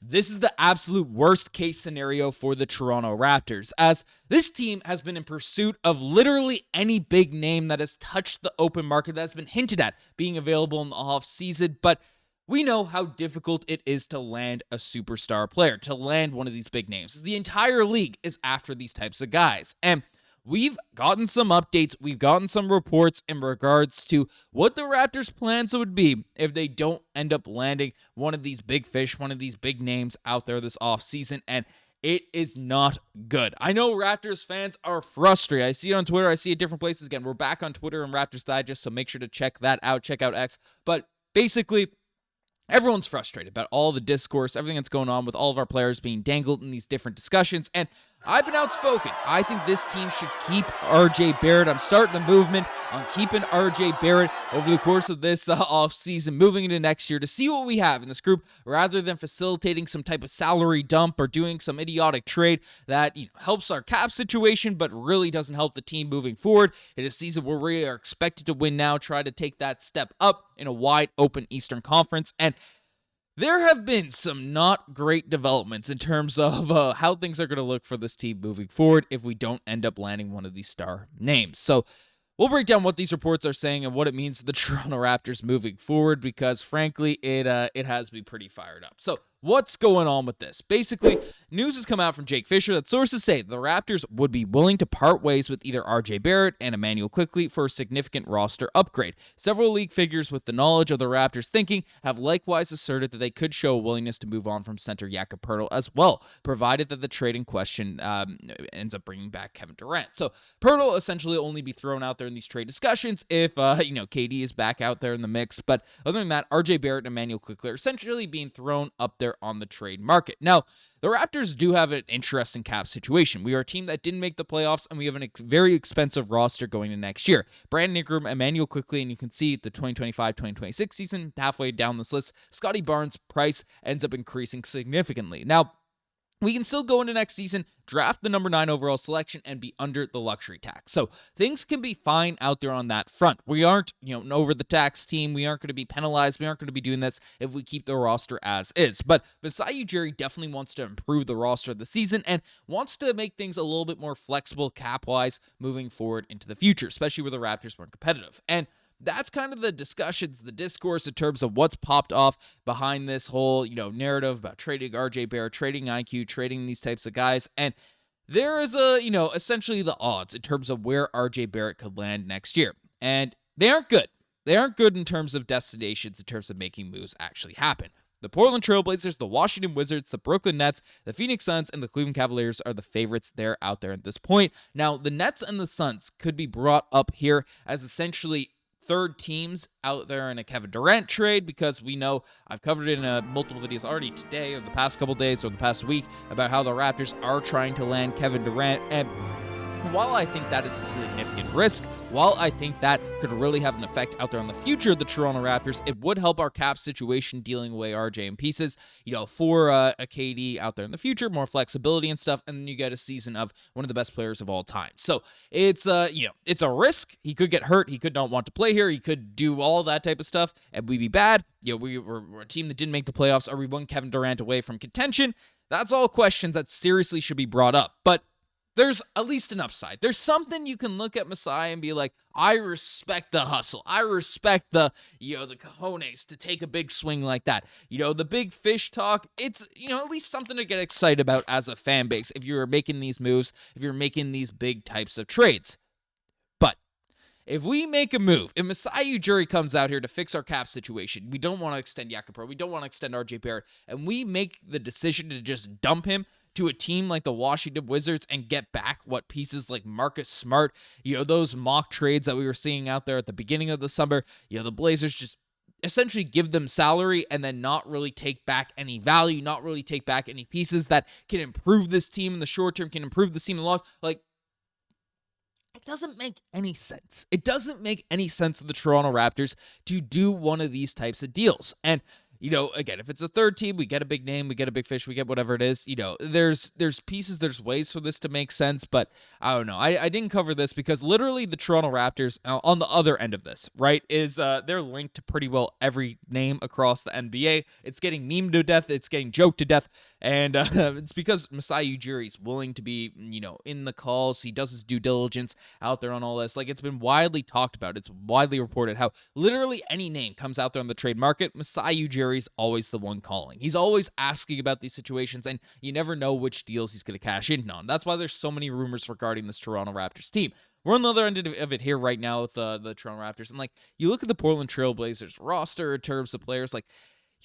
This is the absolute worst case scenario for the Toronto Raptors, as this team has been in pursuit of literally any big name that has touched the open market, that has been hinted at being available in the offseason, but we know how difficult it is to land a superstar player, to land one of these big names. The entire league is after these types of guys, and we've gotten some updates, we've gotten some reports in regards to what the Raptors' plans would be if they don't end up landing one of these big fish, one of these big names out there this offseason, and it is not good. I know Raptors fans are frustrated. I see it on Twitter, I see it different places. Again, we're back on Twitter and Raptors Digest, so make sure to check that out, check out X, but basically, everyone's frustrated about all the discourse, everything that's going on with all of our players being dangled in these different discussions, and I've been outspoken. I think this team should keep RJ Barrett. I'm starting the movement on keeping RJ Barrett over the course of this offseason, moving into next year to see what we have in this group, rather than facilitating some type of salary dump or doing some idiotic trade that helps our cap situation but really doesn't help the team moving forward in a season where we are expected to win now, try to take that step up in a wide open Eastern Conference. And there have been some not great developments in terms of how things are going to look for this team moving forward if we don't end up landing one of these star names. So we'll break down what these reports are saying and what it means to the Toronto Raptors moving forward, because frankly, it has me pretty fired up. So what's going on with this? Basically, news has come out from Jake Fisher that sources say the Raptors would be willing to part ways with either RJ Barrett and Immanuel Quickley for a significant roster upgrade. Several league figures with the knowledge of the Raptors' thinking have likewise asserted that they could show a willingness to move on from center Jakob Poeltl as well, provided that the trade in question ends up bringing back Kevin Durant. So Poeltl will essentially only be thrown out there in these trade discussions if KD is back out there in the mix. But other than that, RJ Barrett and Immanuel Quickley are essentially being thrown up there on the trade market. Now, the Raptors do have an interesting cap situation. We are a team that didn't make the playoffs, and we have a very expensive roster going into next year. Brandon Ingram, Immanuel Quickley, and you can see the 2025-2026 season, halfway down this list, Scottie Barnes' price ends up increasing significantly. Now, we can still go into next season, draft the number 9 overall selection, and be under the luxury tax. So things can be fine out there on that front. We aren't, an over-the-tax team. We aren't going to be penalized. We aren't going to be doing this if we keep the roster as is. But Masai Ujiri definitely wants to improve the roster of the season and wants to make things a little bit more flexible cap-wise moving forward into the future, especially where the Raptors weren't competitive. And that's kind of the discussions, the discourse in terms of what's popped off behind this whole, narrative about trading RJ Barrett, trading IQ, trading these types of guys. And there is essentially the odds in terms of where RJ Barrett could land next year. And they aren't good. They aren't good in terms of destinations, in terms of making moves actually happen. The Portland Trailblazers, the Washington Wizards, the Brooklyn Nets, the Phoenix Suns, and the Cleveland Cavaliers are the favorites there out there at this point. Now, the Nets and the Suns could be brought up here as essentially third teams out there in a Kevin Durant trade, because we know I've covered it in multiple videos already today or the past couple days or the past week about how the Raptors are trying to land Kevin Durant. And while I think that is a significant risk, while I think that could really have an effect out there on the future of the Toronto Raptors, it would help our cap situation dealing away RJ in pieces, for a KD out there in the future, more flexibility and stuff, and then you get a season of one of the best players of all time. So it's it's a risk. He could get hurt. He could not want to play here. He could do all that type of stuff, and we'd be bad. We're a team that didn't make the playoffs. Are we one Kevin Durant away from contention? That's all questions that seriously should be brought up. But there's at least an upside. There's something you can look at Masai and be like, I respect the hustle. I respect the cojones to take a big swing like that. The big fish talk, it's, at least something to get excited about as a fan base if you're making these moves, if you're making these big types of trades. But if we make a move, if Masai Ujiri comes out here to fix our cap situation, we don't want to extend Jakob Poeltl, we don't want to extend RJ Barrett, and we make the decision to just dump him to a team like the Washington Wizards and get back what pieces like Marcus Smart, those mock trades that we were seeing out there at the beginning of the summer, the Blazers just essentially give them salary and then not really take back any value, not really take back any pieces that can improve this team in the short term, can improve the team in the long. Like, it doesn't make any sense. It doesn't make any sense to the Toronto Raptors to do one of these types of deals. And again, if it's a third team, we get a big name, we get a big fish, we get whatever it is. There's pieces, there's ways for this to make sense, but I don't know. I didn't cover this because literally the Toronto Raptors, on the other end of this, right, is they're linked to pretty well every name across the NBA. It's getting memed to death, it's getting joked to death, and it's because Masai Ujiri is willing to be, in the calls. He does his due diligence out there on all this. Like, it's been widely talked about. It's widely reported how literally any name comes out there on the trade market, Masai Ujiri's always the one calling. He's always asking about these situations, and you never know which deals he's going to cash in on. That's why there's so many rumors regarding this Toronto Raptors team. We're on the other end of it here right now with the Toronto Raptors, and you look at the Portland Trail Blazers roster in terms of players,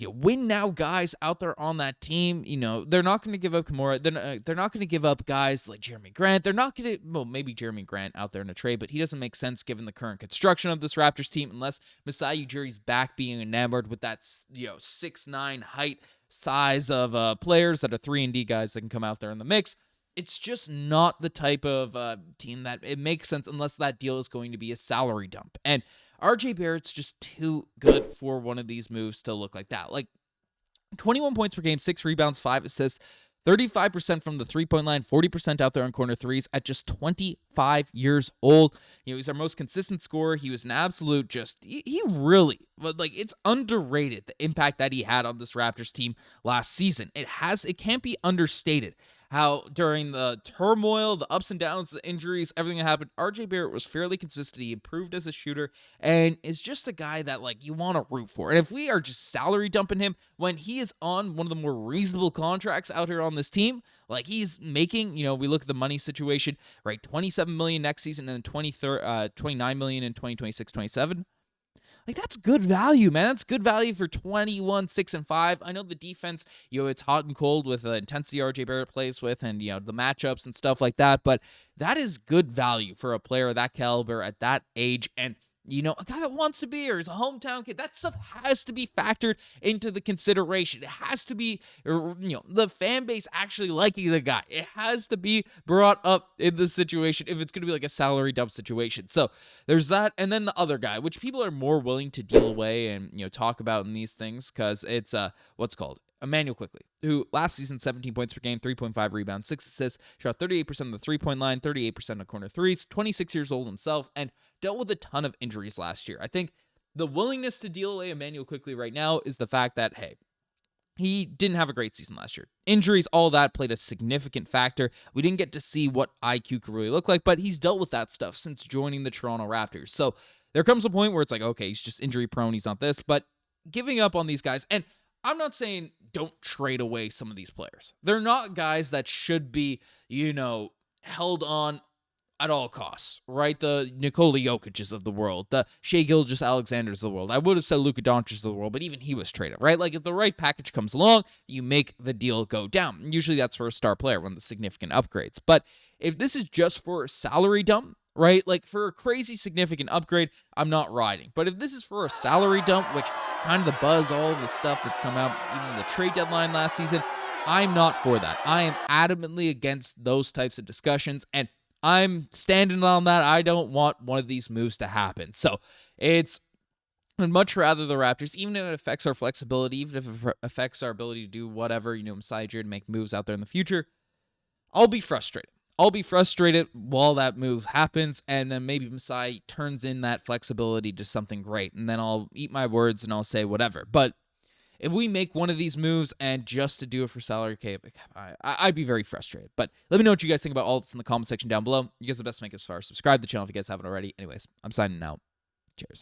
win now guys out there on that team. They're not going to give up Kimura. They're not going to give up guys like Jeremy Grant. They're not going to, maybe Jeremy Grant out there in a trade, but he doesn't make sense given the current construction of this Raptors team unless Masai Ujiri's back being enamored with that 6'9" height size of players that are 3-and-D guys that can come out there in the mix. It's just not the type of team that it makes sense unless that deal is going to be a salary dump. And RJ Barrett's just too good for one of these moves to look like that. 21 points per game, 6 rebounds, 5 assists, 35% from the three-point line, 40% out there on corner threes at just 25 years old. He's our most consistent scorer. He was an absolute he really, it's underrated the impact that he had on this Raptors team last season. It can't be understated how during the turmoil, the ups and downs, the injuries, everything that happened, RJ Barrett was fairly consistent. He improved as a shooter and is just a guy that you want to root for. And if we are just salary dumping him when he is on one of the more reasonable contracts out here on this team, he's making, we look at the money situation, right? $27 million next season and then $29 million in 2026-27. That's good value, man. That's good value for 21, 6, and 5. I know the defense, it's hot and cold with the intensity RJ Barrett plays with and, the matchups and stuff like that. But that is good value for a player of that caliber at that age. And, a guy that wants to be here is a hometown kid. That stuff has to be factored into the consideration. It has to be, the fan base actually liking the guy. It has to be brought up in this situation if it's going to be a salary dump situation. So there's that. And then the other guy, which people are more willing to deal away and, talk about in these things because it's Immanuel Quickley, who last season 17 points per game, 3.5 rebounds, 6 assists, shot 38% of the three-point line, 38% of corner threes, 26 years old himself, and dealt with a ton of injuries last year. I think the willingness to deal away Immanuel Quickley right now is the fact that, hey, he didn't have a great season last year. Injuries, all that played a significant factor. We didn't get to see what IQ could really look like, but he's dealt with that stuff since joining the Toronto Raptors. So there comes a point where it's okay, he's just injury prone, he's not this, but giving up on these guys, and I'm not saying don't trade away some of these players. They're not guys that should be, held on at all costs, right? The Nikola Jokic's of the world, the Shai Gilgeous-Alexander's of the world. I would have said Luka Doncic's of the world, but even he was traded, right? If the right package comes along, you make the deal go down. Usually that's for a star player, one of the significant upgrades. But if this is just for a salary dump, right? For a crazy significant upgrade, I'm not riding. But if this is for a salary dump, which kind of the buzz, all the stuff that's come out, even the trade deadline last season, I'm not for that. I am adamantly against those types of discussions, and I'm standing on that. I don't want one of these moves to happen. So I'd much rather the Raptors, even if it affects our flexibility, even if it affects our ability to do whatever, Masai Ujiri to make moves out there in the future, I'll be frustrated. I'll be frustrated while that move happens, and then maybe Masai turns in that flexibility to something great, and then I'll eat my words and I'll say whatever. But if we make one of these moves and just to do it for salary cap, I'd be very frustrated. But let me know what you guys think about all this in the comment section down below. You guys are the best to make us far. Subscribe to the channel if you guys haven't already. Anyways, I'm signing out. Cheers.